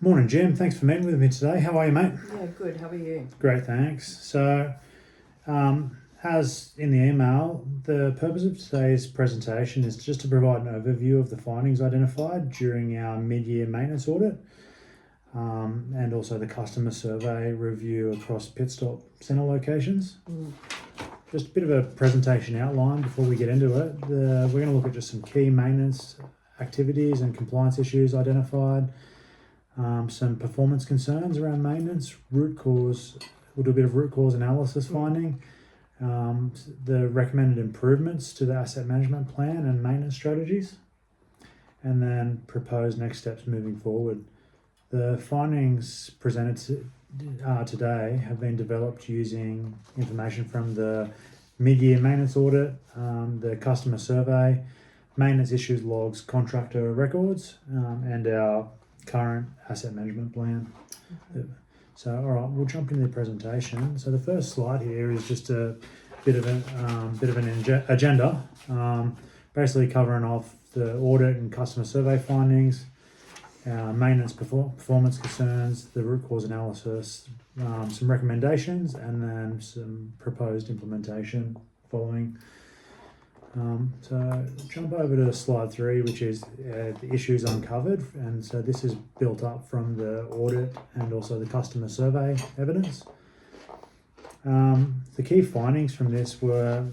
Morning, Jim. Thanks for meeting with me today. How are you, mate? Yeah, good. How are you? Great, thanks. So, as in the email, the purpose of today's presentation is just to provide an overview of the findings identified during our mid-year maintenance audit, and also the customer survey review across pit stop centre locations. Just a bit of a presentation outline before we get into it. We're going to look at just some key maintenance activities and compliance issues identified. Some performance concerns around maintenance, root cause, we'll do a bit of root cause analysis finding, the recommended improvements to the asset management plan and maintenance strategies, and then proposed next steps moving forward. The findings presented today have been developed using information from the mid-year maintenance audit, the customer survey, maintenance issues logs, contractor records, and our current asset management plan. So, all right, we'll jump into the presentation. So the first slide here is just a bit of an agenda, basically covering off the audit and customer survey findings, maintenance performance concerns, the root cause analysis, some recommendations, and then some proposed implementation following. So jump over to slide 3, which is the issues uncovered, and so this is built up from the audit and also the customer survey evidence. The key findings from this were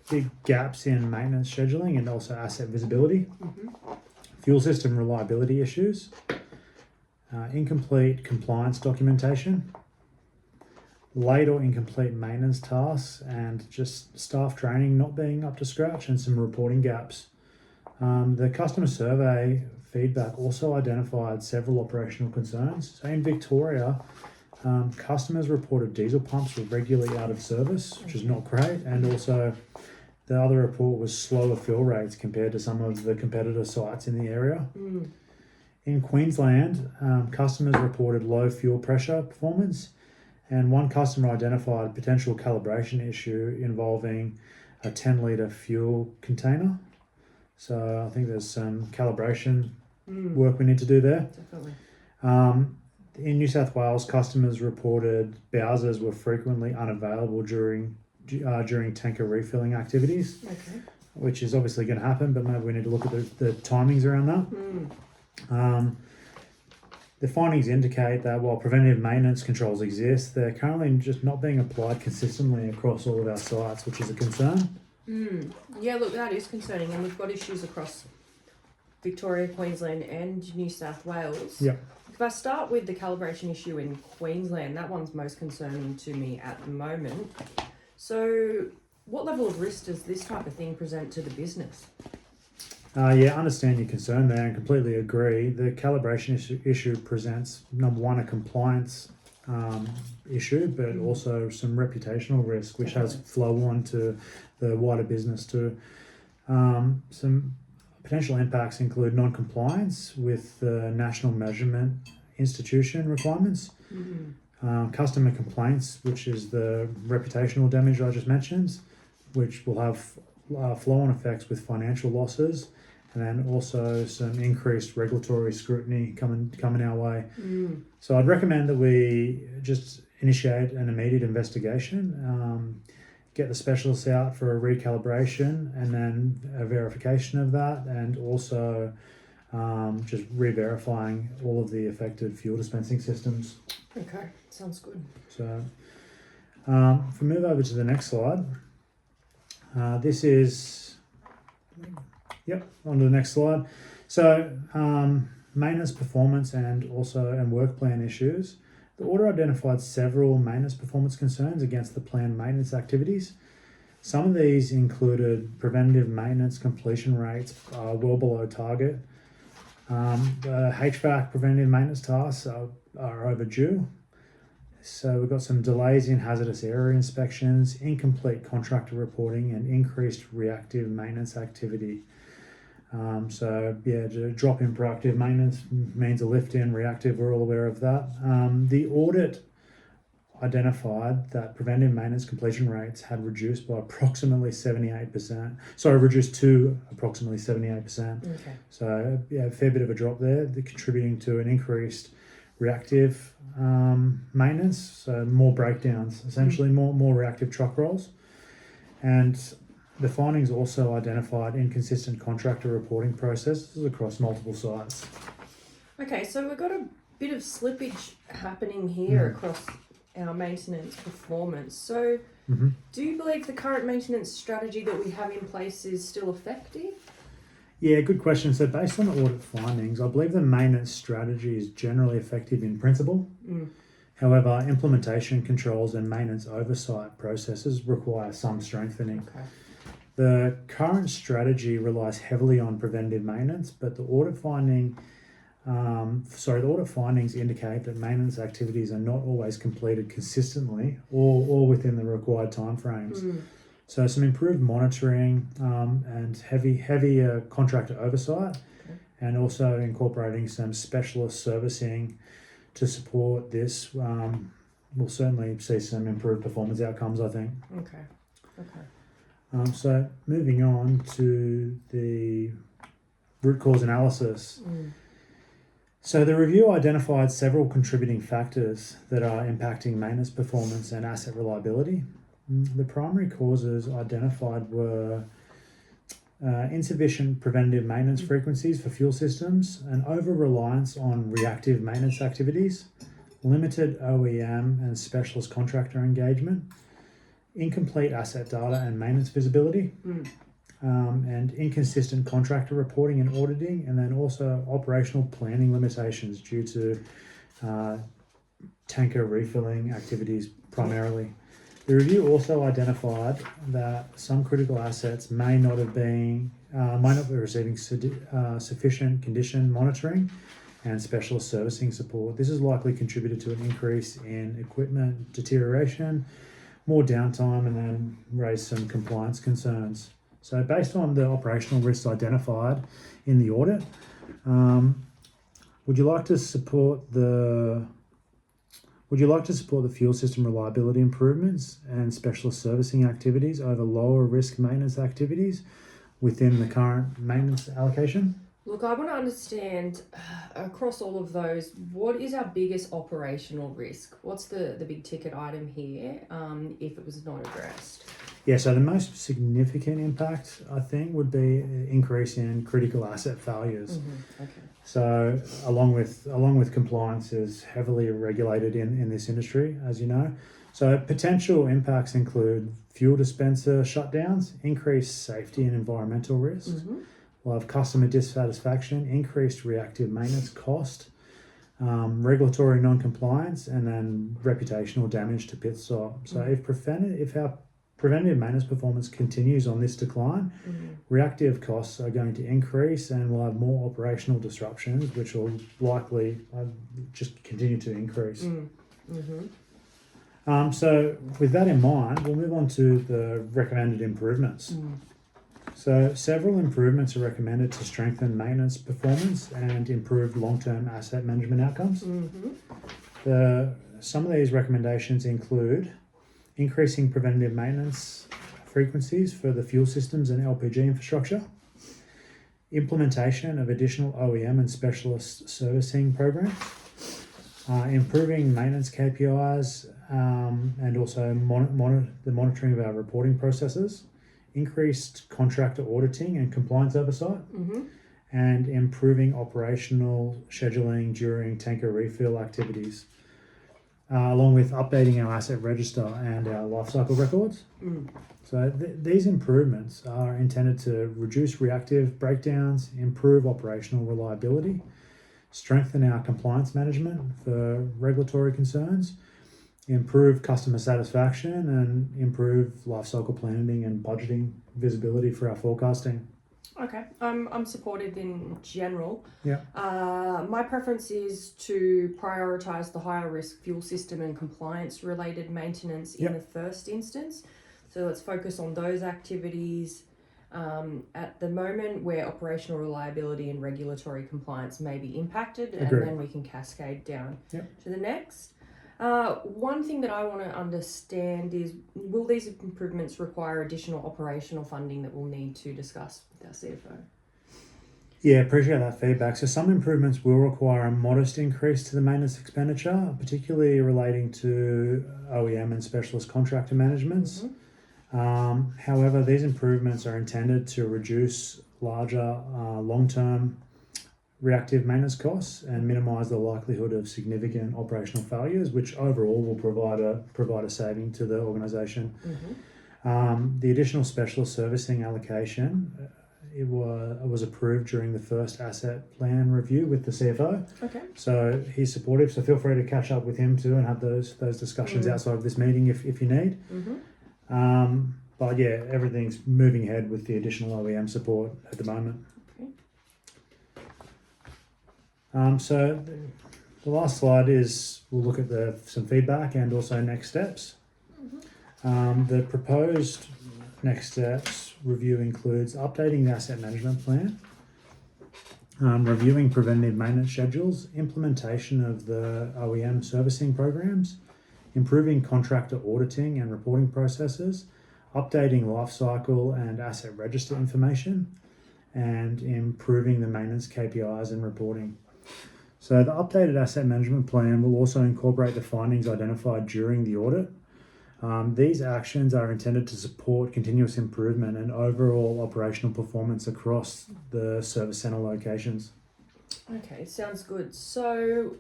big gaps in maintenance scheduling and also asset visibility, fuel system reliability issues, incomplete compliance documentation, late or incomplete maintenance tasks, and just staff training not being up to scratch, and some reporting gaps. The customer survey feedback also identified several operational concerns. So in Victoria, customers reported diesel pumps were regularly out of service, which is not great, and also the other report was slower fill rates compared to some of the competitor sites in the area. In Queensland, customers reported low fuel pressure performance, and one customer identified a potential calibration issue involving a 10-litre fuel container. So I think there's some calibration work we need to do there. Definitely. In New South Wales, customers reported bowsers were frequently unavailable during tanker refilling activities, which is obviously going to happen, but maybe we need to look at the timings around that. The findings indicate that while preventative maintenance controls exist, they're currently just not being applied consistently across all of our sites, which is a concern. Yeah, look, that is concerning, and we've got issues across Victoria, Queensland, and New South Wales. Yep. If I start with the calibration issue in Queensland, that one's most concerning to me at the moment. So, what level of risk does this type of thing present to the business? I understand your concern there and completely agree. The calibration issue presents, number one, a compliance issue, but also some reputational risk, which has flow on to the wider business too. Some potential impacts include non-compliance with the National Measurement Institution requirements, customer complaints, which is the reputational damage I just mentioned, which will have flow-on effects with financial losses, and then also some increased regulatory scrutiny coming our way. So I'd recommend that we just initiate an immediate investigation, get the specialists out for a recalibration, and then a verification of that, and also just re-verifying all of the affected fuel dispensing systems. Okay, sounds good. So if we move over to the next slide, this is, on to the next slide. So maintenance performance and work plan issues. The audit identified several maintenance performance concerns against the planned maintenance activities. Some of these included preventative maintenance completion rates well below target. The HVAC preventative maintenance tasks are overdue. So we've got some delays in hazardous area inspections, incomplete contractor reporting, and increased reactive maintenance activity. A drop in proactive maintenance means a lift in reactive. We're all aware of that. The audit identified that preventive maintenance completion rates had reduced by approximately 78%. Sorry, reduced to approximately 78%. Okay. So, yeah, a fair bit of a drop there, contributing to an increased reactive maintenance, so more breakdowns, essentially more reactive truck rolls. And the findings also identified inconsistent contractor reporting processes across multiple sites. Okay, so we've got a bit of slippage happening here across our maintenance performance. So, do you believe the current maintenance strategy that we have in place is still effective? Yeah, good question. So based on the audit findings, I believe the maintenance strategy is generally effective in principle. However, implementation controls and maintenance oversight processes require some strengthening. Okay. The current strategy relies heavily on preventative maintenance, but the audit findings indicate that maintenance activities are not always completed consistently or within the required timeframes. So some improved monitoring and heavier contractor oversight, and also incorporating some specialist servicing to support this will certainly see some improved performance outcomes, I think. Okay. So moving on to the root cause analysis. So the review identified several contributing factors that are impacting maintenance performance and asset reliability. The primary causes identified were insufficient preventative maintenance frequencies for fuel systems, an over-reliance on reactive maintenance activities, limited OEM and specialist contractor engagement, incomplete asset data and maintenance visibility, and inconsistent contractor reporting and auditing, and then also operational planning limitations due to tanker refilling activities primarily. The review also identified that some critical assets might not be receiving sufficient condition monitoring and specialist servicing support. This has likely contributed to an increase in equipment deterioration, more downtime, and then raised some compliance concerns. So based on the operational risks identified in the audit, would you like to support the fuel system reliability improvements and specialist servicing activities over lower risk maintenance activities within the current maintenance allocation? Look, I want to understand across all of those, what is our biggest operational risk? What's the big ticket item here if it was not addressed? Yeah, so the most significant impact, I think, would be an increase in critical asset failures. Okay. So along with compliance is heavily regulated in this industry, as you know. So potential impacts include fuel dispenser shutdowns, increased safety and environmental risk. We'll have customer dissatisfaction, increased reactive maintenance cost, regulatory non-compliance, and then reputational damage to pit stop. So if our preventive maintenance performance continues on this decline, reactive costs are going to increase, and we'll have more operational disruptions, which will likely just continue to increase. So with that in mind, we'll move on to the recommended improvements. So several improvements are recommended to strengthen maintenance performance and improve long-term asset management outcomes. Some of these recommendations include increasing preventative maintenance frequencies for the fuel systems and LPG infrastructure, implementation of additional OEM and specialist servicing programs, improving maintenance KPIs, and also the monitoring of our reporting processes, increased contractor auditing and compliance oversight, and improving operational scheduling during tanker refill activities, along with updating our asset register and our lifecycle records. So these improvements are intended to reduce reactive breakdowns, improve operational reliability, strengthen our compliance management for regulatory concerns, improve customer satisfaction, and improve lifecycle planning and budgeting visibility for our forecasting. Okay, I'm supportive in general. Yeah. My preference is to prioritise the higher risk fuel system and compliance related maintenance in the first instance. So let's focus on those activities at the moment where operational reliability and regulatory compliance may be impacted. Agreed. And then we can cascade down to the next. One thing that I want to understand is, will these improvements require additional operational funding that we'll need to discuss with our CFO? Yeah, appreciate that feedback. So some improvements will require a modest increase to the maintenance expenditure, particularly relating to OEM and specialist contractor managements. However, these improvements are intended to reduce larger long-term reactive maintenance costs and minimise the likelihood of significant operational failures, which overall will provide a saving to the organisation. The additional specialist servicing allocation it was approved during the first asset plan review with the CFO. Okay. So he's supportive. So feel free to catch up with him too and have those discussions outside of this meeting if you need. But yeah, everything's moving ahead with the additional OEM support at the moment. So the last slide is we'll look at some feedback and also next steps. The proposed next steps review includes updating the asset management plan, reviewing preventative maintenance schedules, implementation of the OEM servicing programs, improving contractor auditing and reporting processes, updating life cycle and asset register information, and improving the maintenance KPIs and reporting. So the updated asset management plan will also incorporate the findings identified during the audit. These actions are intended to support continuous improvement and overall operational performance across the service centre locations. Okay, sounds good. So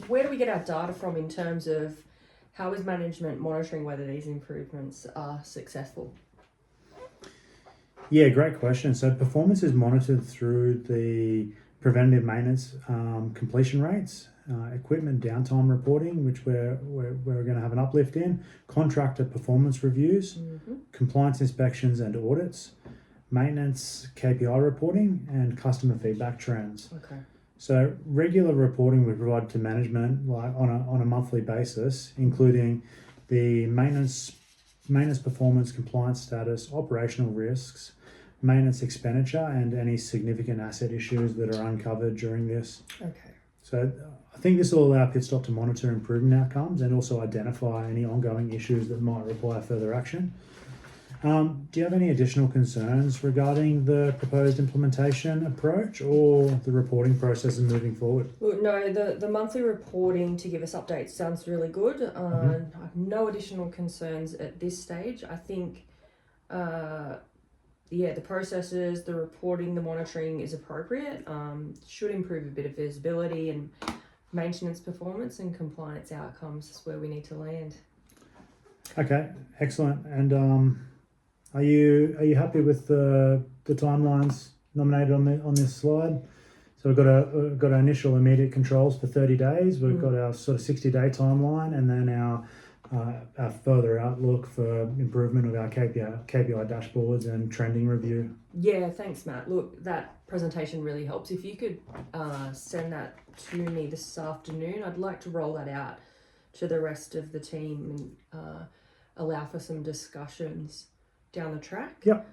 where do we get our data from in terms of how is management monitoring whether these improvements are successful? Yeah, great question. So performance is monitored through the preventative maintenance completion rates, equipment downtime reporting, which we're going to have an uplift in, contractor performance reviews, compliance inspections and audits, maintenance KPI reporting, and customer feedback trends. Okay. So regular reporting we provide to management like on a monthly basis, including the maintenance performance, compliance status, operational risks, maintenance expenditure, and any significant asset issues that are uncovered during this. Okay. So I think this will allow Pitstop to monitor improvement outcomes and also identify any ongoing issues that might require further action. Do you have any additional concerns regarding the proposed implementation approach or the reporting processes moving forward? Look, no, the monthly reporting to give us updates sounds really good. I have no additional concerns at this stage. I think, the processes, the reporting, the monitoring is appropriate. Should improve a bit of visibility and maintenance performance and compliance outcomes is where we need to land. Okay, excellent. And are you happy with the timelines nominated on this slide? So we've got our initial immediate controls for 30 days. We've got our sort of 60-day timeline, and then our further outlook for improvement of our KPI dashboards and trending review. Yeah, thanks, Matt. Look, that presentation really helps. If you could send that to me this afternoon, I'd like to roll that out to the rest of the team and allow for some discussions down the track. Yep.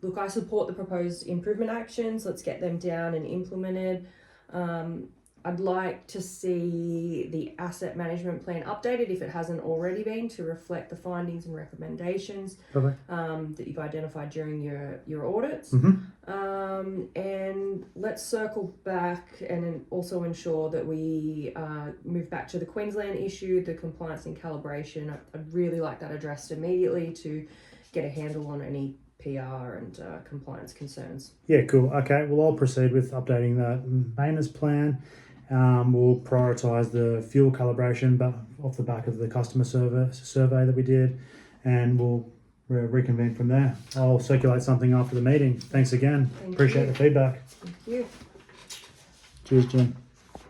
Look, I support the proposed improvement actions. Let's get them down and implemented. I'd like to see the asset management plan updated if it hasn't already been to reflect the findings and recommendations that you've identified during your audits. And let's circle back and also ensure that we move back to the Queensland issue, the compliance and calibration. I'd really like that addressed immediately to get a handle on any PR and compliance concerns. Yeah, cool. Okay, well, I'll proceed with updating the maintenance plan. We'll prioritise the fuel calibration but off the back of the customer survey that we did, and we'll reconvene from there. I'll circulate something after the meeting. Thanks again. Appreciate the feedback. Thank you. Cheers, Jim.